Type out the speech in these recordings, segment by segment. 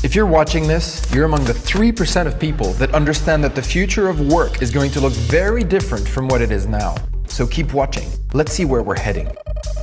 If you're watching this, you're among the 3% of people that understand that the future of work is going to look very different from what it is now. So keep watching. Let's see where we're heading.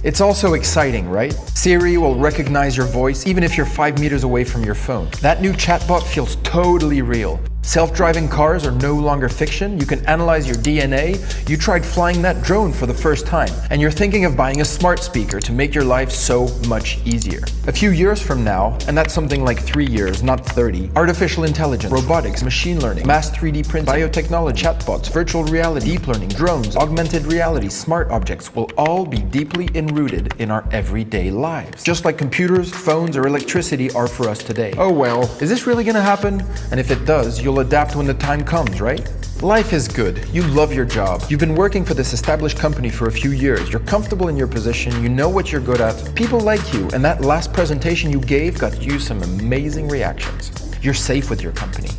It's also exciting, right? Siri will recognize your voice even if you're 5 meters away from your phone. That new chatbot feels totally real. Self-driving cars are no longer fiction. You can analyze your DNA. You tried flying that drone for the first time, and you're thinking of buying a smart speaker to make your life so much easier. A few years from now, and that's something like 3 years, not 30, artificial intelligence, robotics, machine learning, mass 3D printing, biotechnology, chatbots, virtual reality, deep learning, drones, augmented reality, smart objects will all be deeply enrooted in our everyday lives. Just like computers, phones, or electricity are for us today. Oh well, is this really gonna happen? And if it does, you'll adapt when the time comes, right? Life is good. You love your job. You've been working for this established company for a few years. You're comfortable in your position. You know what you're good at. People like you, and that last presentation you gave got you some amazing reactions. You're safe with your company.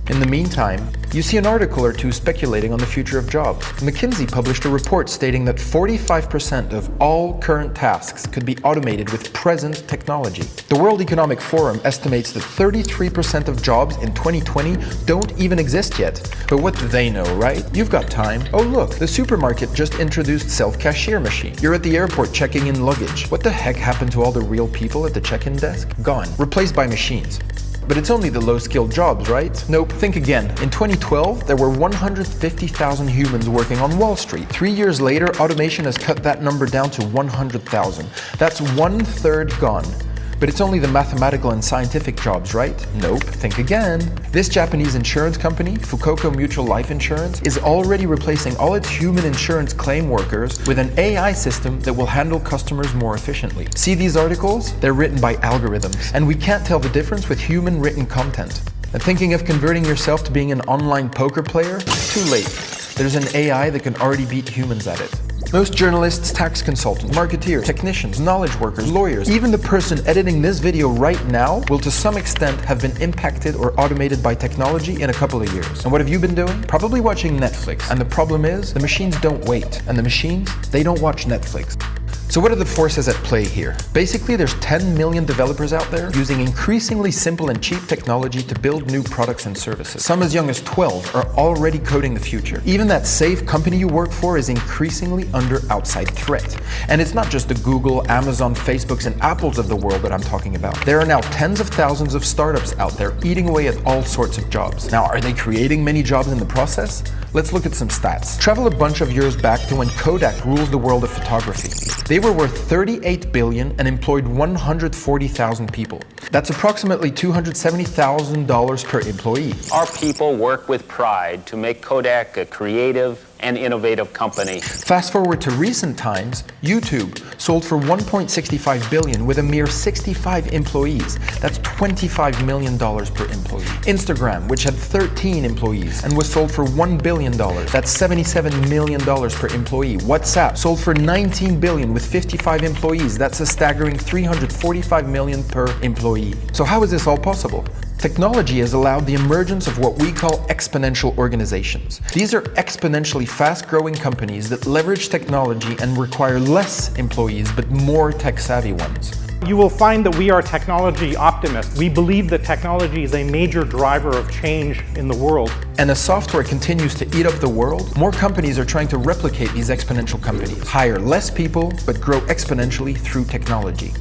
In the meantime, you see an article or two speculating on the future of jobs. McKinsey published a report stating that 45% of all current tasks could be automated with present technology. The World Economic Forum estimates that 33% of jobs in 2020 don't even exist yet. But what do they know, right? You've got time. Oh look, the supermarket just introduced self-cashier machine. You're at the airport checking in luggage. What the heck happened to all the real people at the check-in desk? Gone. Replaced by machines. But it's only the low-skilled jobs, right? Nope, think again. In 2012, there were 150,000 humans working on Wall Street. 3 years later, automation has cut that number down to 100,000. That's 1/3 gone. But it's only the mathematical and scientific jobs, right? Nope, think again. This Japanese insurance company, Fukuoka Mutual Life Insurance, is already replacing all its human insurance claim workers with an AI system that will handle customers more efficiently. See these articles? They're written by algorithms, and we can't tell the difference with human written content. And thinking of converting yourself to being an online poker player? Too late. There's an AI that can already beat humans at it. Most journalists, tax consultants, marketeers, technicians, knowledge workers, lawyers, even the person editing this video right now will to some extent have been impacted or automated by technology in a couple of years. And what have you been doing? Probably watching Netflix. And the problem is, the machines don't wait. And the machines, they don't watch Netflix. So what are the forces at play here? Basically, there's 10 million developers out there using increasingly simple and cheap technology to build new products and services. Some as young as 12 are already coding the future. Even that safe company you work for is increasingly under outside threat. And it's not just the Google, Amazon, Facebooks, and Apples of the world that I'm talking about. There are now tens of thousands of startups out there eating away at all sorts of jobs. Now, are they creating many jobs in the process? Let's look at some stats. Travel a bunch of years back to when Kodak ruled the world of photography. They were worth $38 billion and employed 140,000 people. That's approximately $270,000 per employee. Our people work with pride to make Kodak a creative and innovative company. Fast forward to recent times, YouTube sold for $1.65 billion with a mere 65 employees. That's $25 million per employee. Instagram, which had 13 employees and was sold for $1 billion. That's $77 million per employee. WhatsApp sold for $19 billion with 55 employees. That's a staggering $345 million per employee. So how is this all possible? Technology has allowed the emergence of what we call exponential organizations. These are exponentially fast-growing companies that leverage technology and require less employees but more tech-savvy ones. You will find that we are technology optimists. We believe that technology is a major driver of change in the world. And as software continues to eat up the world, more companies are trying to replicate these exponential companies. Hire less people, but grow exponentially through technology.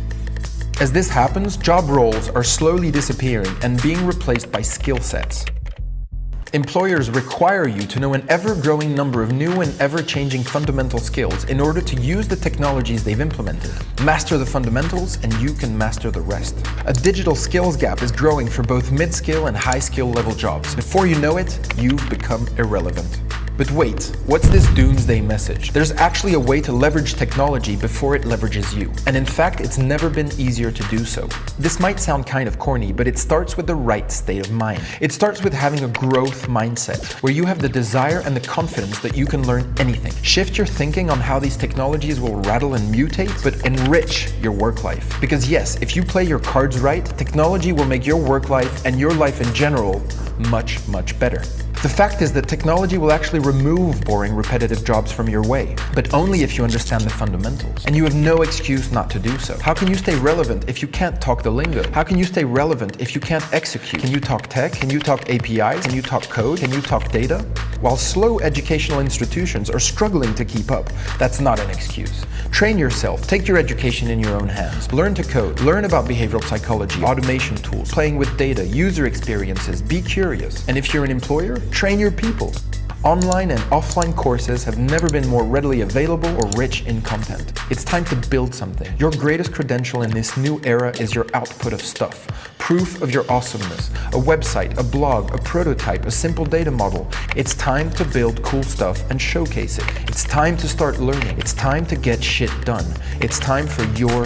As this happens, job roles are slowly disappearing and being replaced by skill sets. Employers require you to know an ever-growing number of new and ever-changing fundamental skills in order to use the technologies they've implemented. Master the fundamentals and you can master the rest. A digital skills gap is growing for both mid-skill and high-skill level jobs. Before you know it, you've become irrelevant. But wait, what's this doomsday message? There's actually a way to leverage technology before it leverages you. And in fact, it's never been easier to do so. This might sound kind of corny, but it starts with the right state of mind. It starts with having a growth mindset, where you have the desire and the confidence that you can learn anything. Shift your thinking on how these technologies will rattle and mutate, but enrich your work life. Because yes, if you play your cards right, technology will make your work life and your life in general much, much better. The fact is that technology will actually remove boring, repetitive jobs from your way, but only if you understand the fundamentals. And you have no excuse not to do so. How can you stay relevant if you can't talk the lingo? How can you stay relevant if you can't execute? Can you talk tech? Can you talk APIs? Can you talk code? Can you talk data? While slow educational institutions are struggling to keep up, that's not an excuse. Train yourself, take your education in your own hands. Learn to code, learn about behavioral psychology, automation tools, playing with data, user experiences, be curious. And if you're an employer, train your people. Online and offline courses have never been more readily available or rich in content. It's time to build something. Your greatest credential in this new era is your output of stuff. Proof of your awesomeness. A website, a blog, a prototype, a simple data model. It's time to build cool stuff and showcase it. It's time to start learning. It's time to get shit done. It's time for your